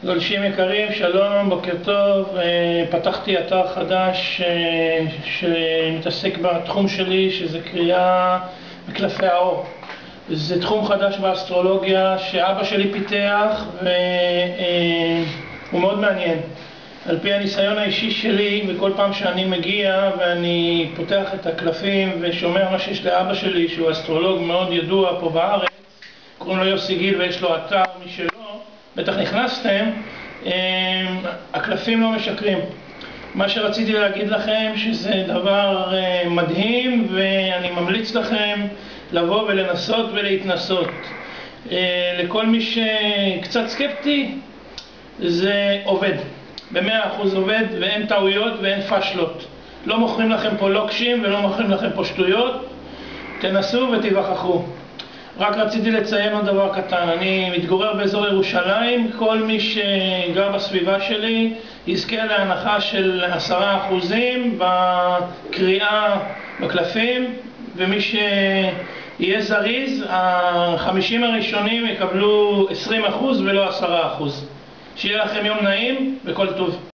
גולשים יקרים, שלום, בוקר טוב. פתחתי אתר חדש שמתעסק בתחום שלי, שזה קריאה בקלפי האור. זה תחום חדש באסטרולוגיה שאבא שלי פיתח והוא מאוד מעניין. על פי הניסיון האישי שלי, וכל פעם שאני מגיע ואני פותח את הקלפים ושומע מה שיש לאבא שלי, שהוא אסטרולוג מאוד ידוע פה בארץ, קוראים לו יוסי גיל ויש לו אתר משלו, בטח נכנסתם, הקלפים לא משקרים. מה שרציתי להגיד לכם שזה דבר מדהים, ואני ממליץ לכם לבוא ולנסות ולהתנסות. לכל מי שקצת סקפטי, זה עובד. ב100% עובד, ואין טעויות ואין פשלות. לא מוכרים לכם פה לוקשים ולא מוכרים לכם פה שטויות. תנסו ותיווכחו. רק רציתי לציין עוד דבר קטן, אני מתגורר באזור ירושלים, כל מי שגר בסביבה שלי יזכה להנחה של 10% בקריאה בקלפים, ומי שיהיה זריז, ה50 הראשונים יקבלו 20% ולא 10%. שיהיה לכם יום נעים וכל טוב.